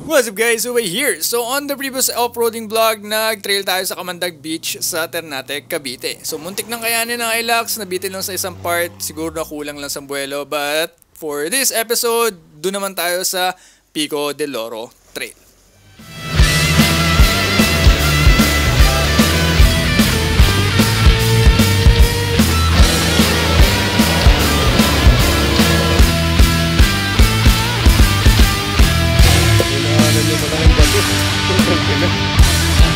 What's up guys, Uwe here. So on the previous off-roading vlog, nag-trail tayo sa Kamandag Beach sa Ternate, Cavite. So muntik nang kayanin ng Hilux, nabitin lang sa isang part, siguro na kulang lang sa buwelo. But for this episode, doon naman tayo sa Pico del Oro Trail.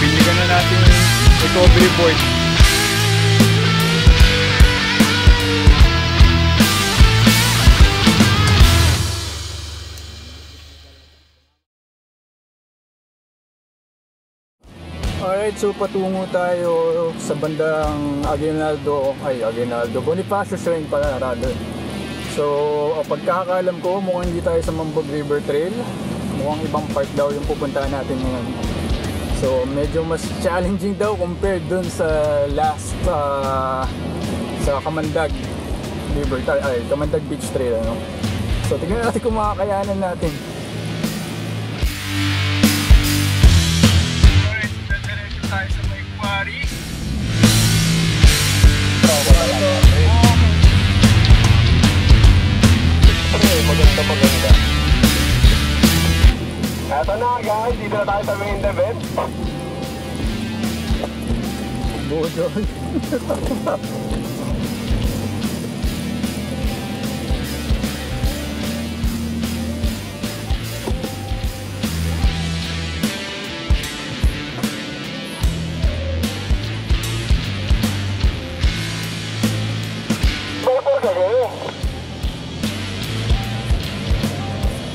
Binigyan na natin yung recovery board. Alright, so patungo tayo sa bandang Aguinaldo, Bonifacio Shrine pala rather. So, pagkakaalam ko, mukhang hindi tayo sa Mambog River Trail. Mukhang ibang part daw yung pupuntahan natin ngayon. So medyo mas challenging daw compared dun sa last sa Kamandag River Trail, Kamandag Beach Trail, ano. So tignan natin kung makakayanan natin. Alright, so diretso tayo sa may quarry. Maganda. Eto na guys, dito na tayo sa main event. Budol.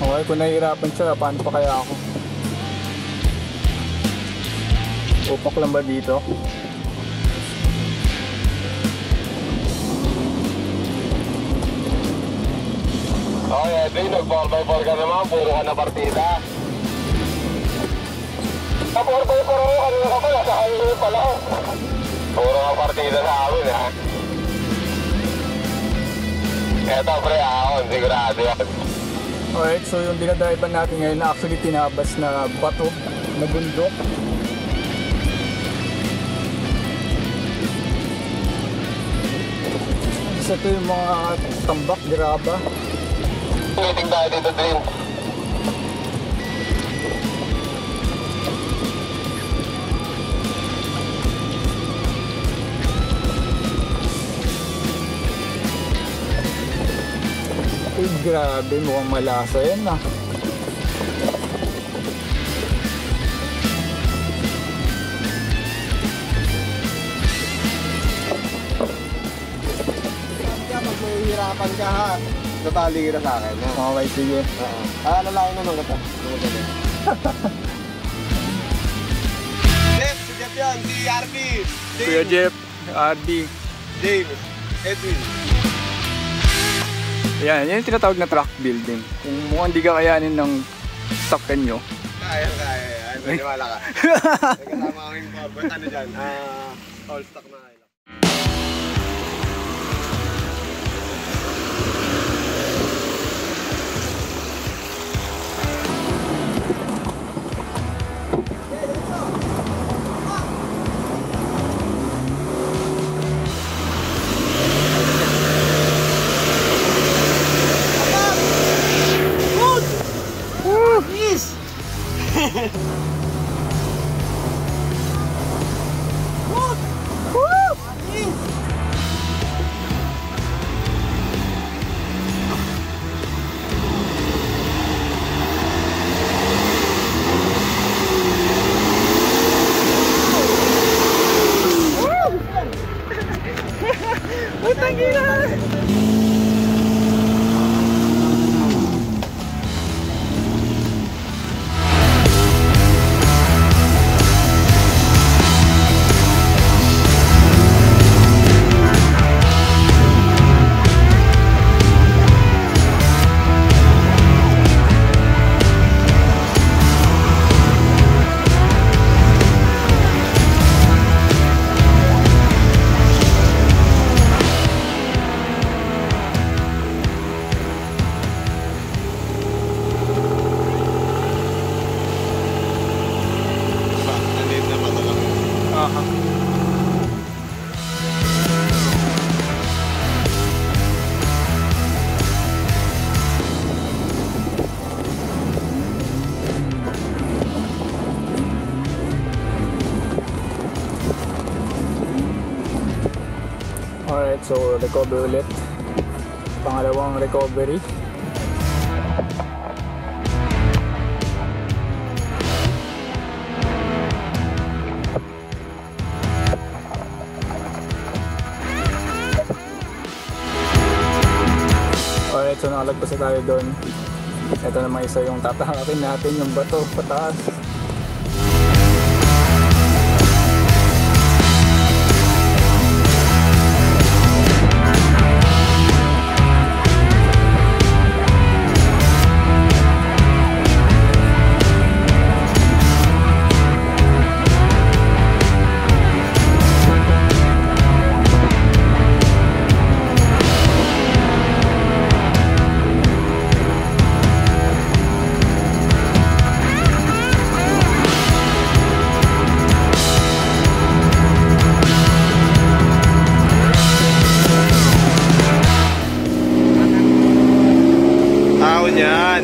Okay, kung nahihirapan siya, paano pa kaya ako? Upak lang ba dito? Okay, Edwin, nag-4x4 ka naman, puro ka na partida. Sa 4x4 ako, kanina ka pala, sa kanina pala. Puro ka partida sa amin, ha? Eto, pre, ahon, sigurado yan. Alright, so yung dinadrivean natin ngayon na actually tinabas na bato na bundok. Isa ito yung mga tambak, graba. Meeting tayo dito din. Grabe, mukhang malasa yan ah. Pag mahihirapan ka ha, natali ka na sa akin. Okay, sige. Lalaking naman ka pa. Jeff, si Jeff yan, si RB. Kuya Jeff, RB. James, Edwin. Yan, yan yung tinatawag na track building. Kung mukhang di ka kayanin ng sakyan nyo. Kaya. Maniwala ka. Nagkasama kami yung corporate, ano dyan? All stock na kayo. Alright, so recover ulit. Pangalawang recovery. Alright, so nakalagpas na tayo doon. Ito naman isa yung tatakakin natin, yung bato pataas. Yan.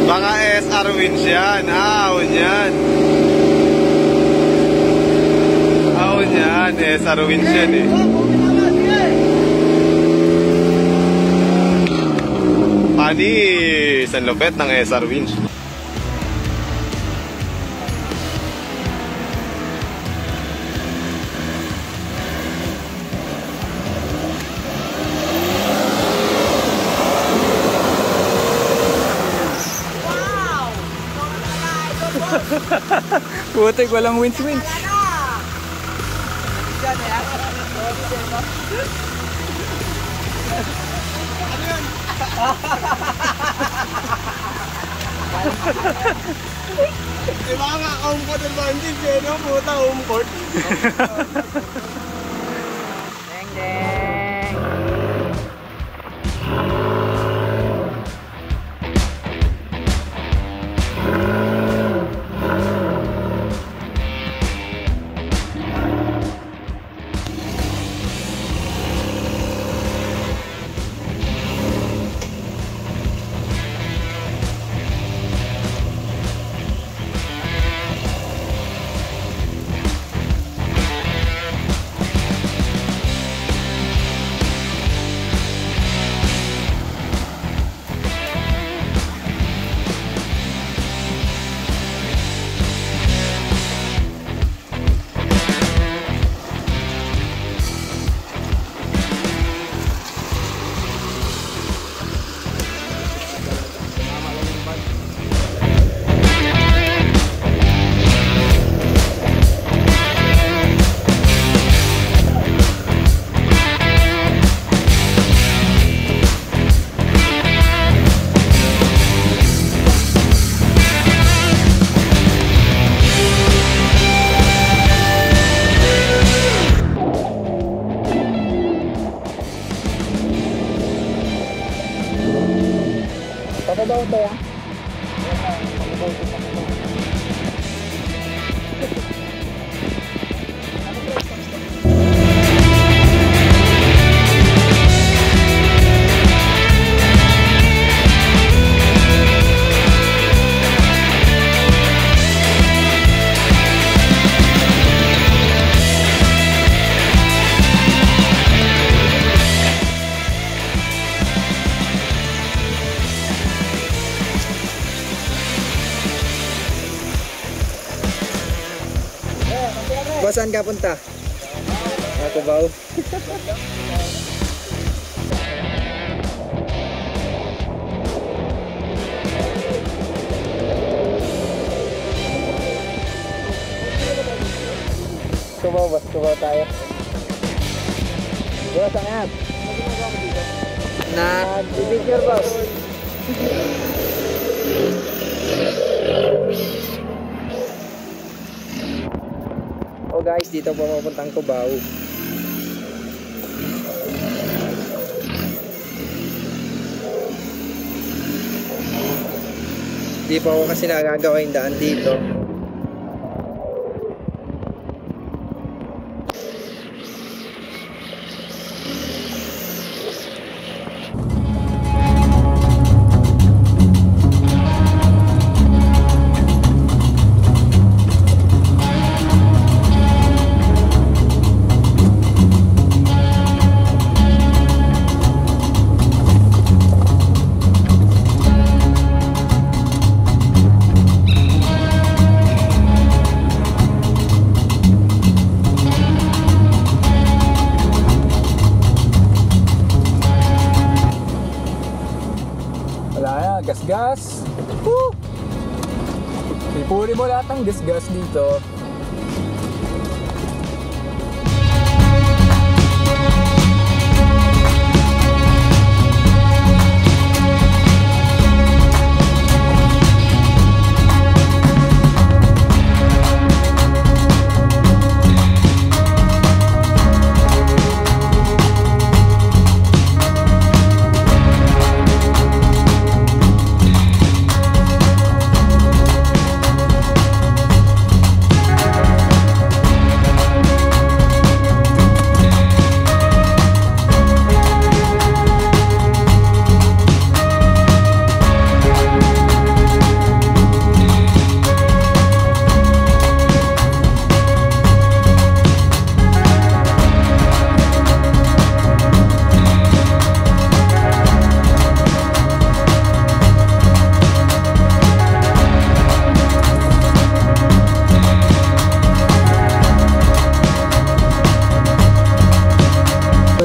Baka SR winch yan. Ahon yan. Ahon yan. SR winch yan eh. Panis. Ang lupet ng SR winch. Putik, walang winch-winch. Eh baka home court advantage eh, no? Puta, home court. Deng deng. Papabaw ba yan? Boss, saan ka punta? Cubao. Cubao, boss. Cubao tayo. Boss, angat. Nag-picture, boss. Oh guys, dito po mapuntang Cubao. Di pa ako kasi nagagawa yung daan dito. Huli mo lahat ng gas dito.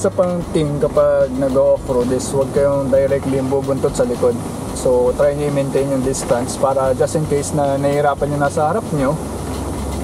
Isa pang team kapag nag-off-road is huwag kayong directly bubuntot sa likod. So try nyo i-maintain yung distance para just in case na nahihirapan yung nasa harap nyo,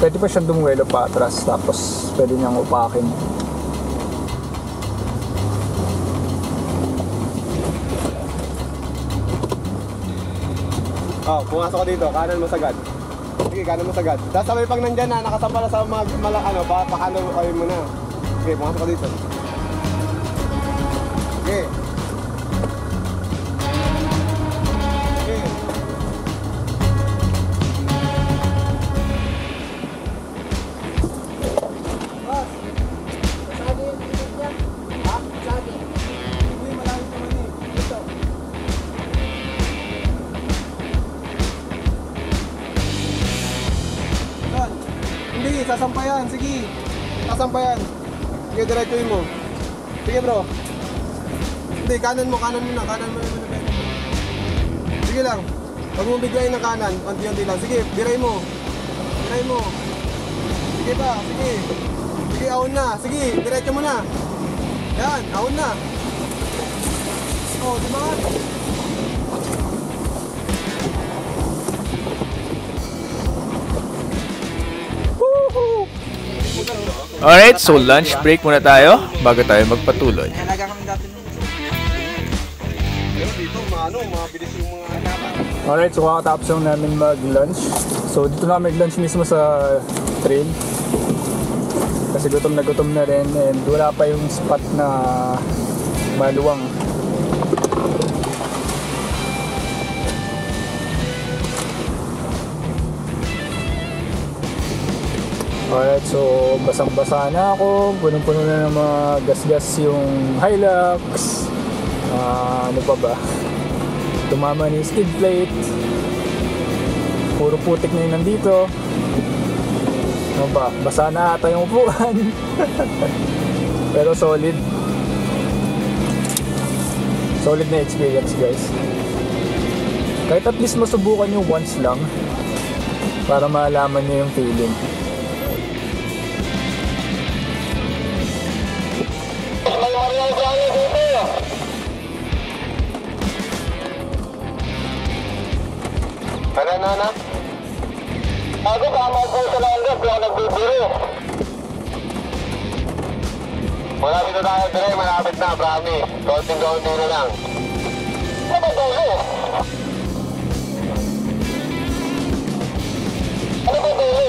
pwede pa siyang dumuwelo pa atras tapos pwede niyang upakin. Oh, pumasok ka dito, kanan mo sagad. Sige, kanan mo sagad. Tapos sabay pag nandyan na, nakasama sa mga pakano kayo mo na. Sige, pumasok ka dito. Sige. Sige. Boss, masagi yung tinig niya. Ha? Masagi. Hindi, malalim naman eh. Dito. Doon. Hindi, sasampayan. Sige. Sasampayan. Sige, diretsuin mo. Sige bro. Hindi, kanan mo na. Kanan mo naman na. Sige lang. Huwag mo biglayin ng kanan. Unti-unti lang. Sige, biray mo. Biray mo. Sige pa, sige. Sige, ahon na. Sige, diretso mo na. Yan, ahon na. Oh, di ba? Alright, so lunch break muna tayo bago tayo magpatuloy. Dito, mabilis yung mga naman. Alright, so kakatapos lang namin mag-lunch. So dito na mag-lunch mismo sa trail. Kasi gutom na rin and wala pa yung spot na maluwang. Alright, so basang-basa na ako. Punong-puno na ng mga gas-gas yung Hilux. Ano pa ba? Tumama na yung skid plate. Puro putik na yun nandito. Ano ba? Basa na ata yung upuan. Pero solid. Solid na experience, guys. Kahit at least masubukan nyo once lang para malaman nyo yung feeling. Ano? Ako tama ko sa langgap, kaya nagbibiro. Malapit na tayo, Dre, malapit na, promise. Konting-konti na lang. Ano ba dulo? Ano ba dulo?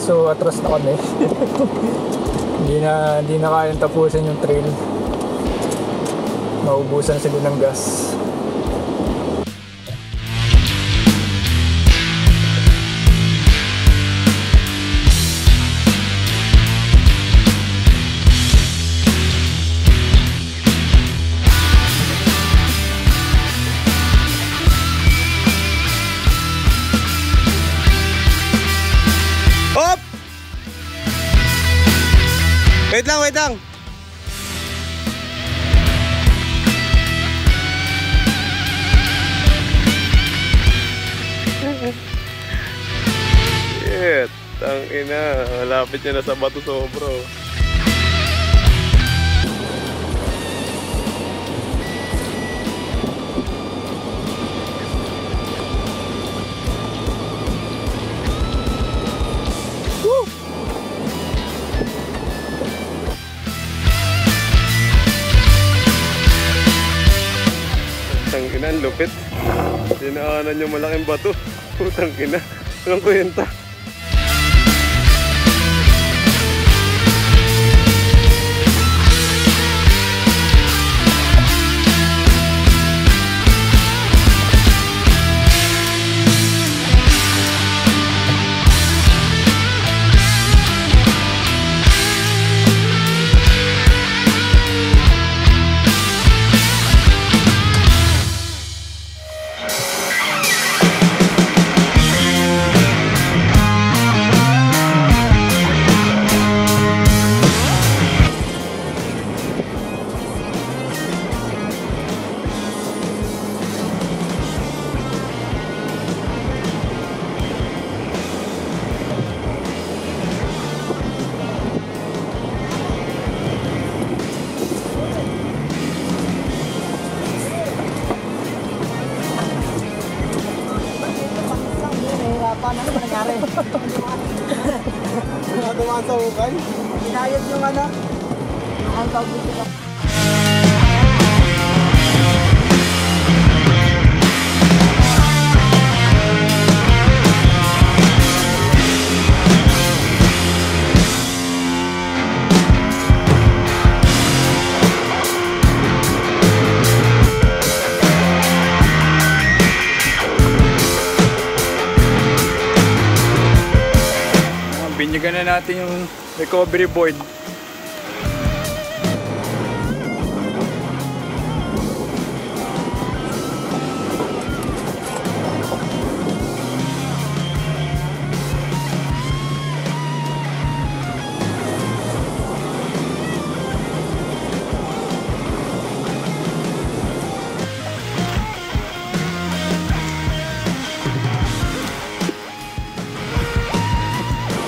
so atras na kami. Hindi na kayang tapusin yung trail. Maubusan sila ng gas. Hop! Wait lang, wait lang. Shit, tangina, malapit niya na sa Bato Sobro. Tangina, ang lupit. Dinaanan yung malaking bato. Putang ina. Anong kwenta? Ano ba nangyari? Dumaan sa hukay. Inayos yung ano? Ang tawag dito. Binyagan na natin yung recovery board.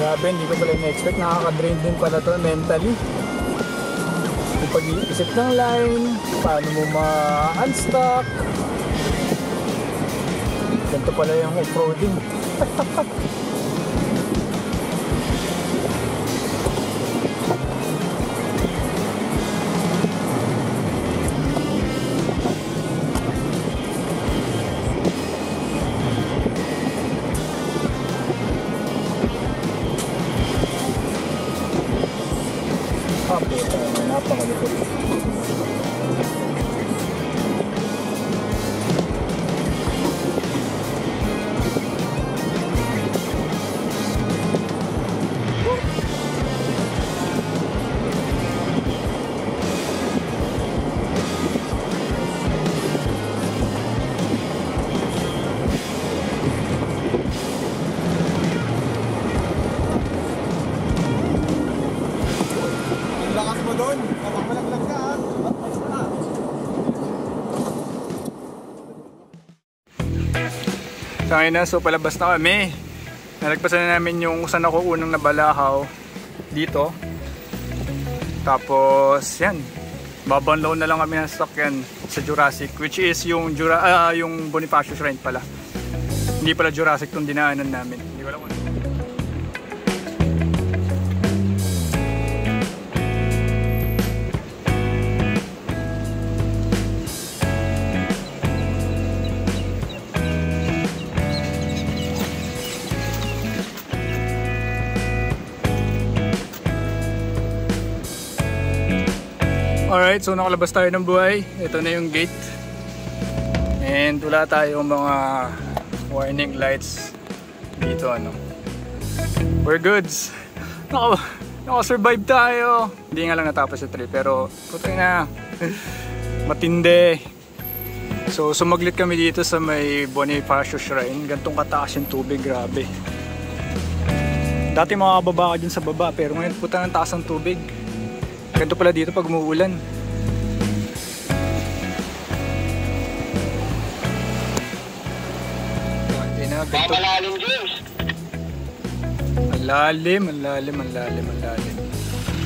Grabe, hindi ko pala na-expect. Nakaka-drain din pala to mentally. Yung pag-iisip ng line, paano mo ma-unstuck. Ganito pala yung off-roading. Napakalipot. Lakas mo doon. Kapag malaglag ka, ha? Sa ngayon na, so palabas na kami. Nalagpasan na namin yung saan ako unang nabalahaw dito. Tapos yan, babanlaw na lang kami ng sakyan sa Jurassic, which is yung yung Bonifacio Shrine pala. Hindi pala Jurassic tong dinaanan namin. Hindi ko alam kung Alright, so nakalabas tayo ng buhay. Ito na yung gate. And wala tayong mga warning lights dito, ano. We're goods. Naka-survive tayo. Hindi nga lang natapos yung trip, pero putay na. Matindi. So sumaglit kami dito sa may Bonifacio Shrine. Gantong kataas yung tubig, grabe. Dati makakababa ka dyan sa baba, pero ngayon puta ng taas ng tubig. Ganito pala dito pag umuulan. Malalim, James. Malalim.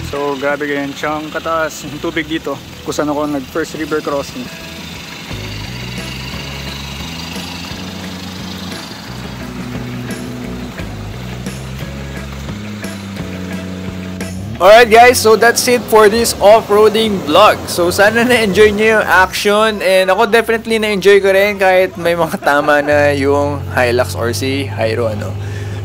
So grabe ganyan siyang kataas yung tubig dito kung saan ako nag first river crossing. Alright guys, so that's it for this off-roading vlog. So sana na-enjoy nyo yung action, and ako definitely na-enjoy ko rin kahit may mga tama na yung Hilux or si Hyro, ano.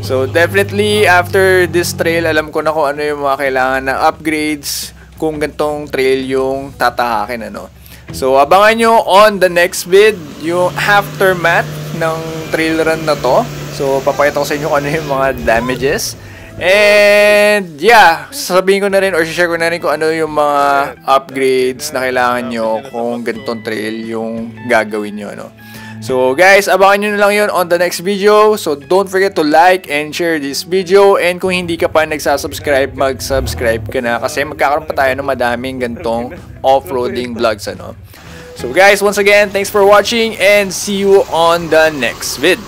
So definitely after this trail, alam ko na kung ano yung mga kailangan na upgrades kung gantong trail yung tatahakin, ano. So abangan nyo on the next vid yung aftermath ng trail run na to. So papakita ko sa inyo kung ano yung mga damages. And yeah, sasabihin ko na rin or share ko na rin kung ano yung mga upgrades na kailangan nyo kung ganitong trail yung gagawin nyo, ano. So guys, abangan nyo na lang yun on the next video. So don't forget to like and share this video. And kung hindi ka pa nagsasubscribe, mag-subscribe ka na kasi magkakaroon pa tayo ng madaming ganitong off-roading vlogs, ano. So guys, once again, thanks for watching and see you on the next vid.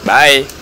Bye!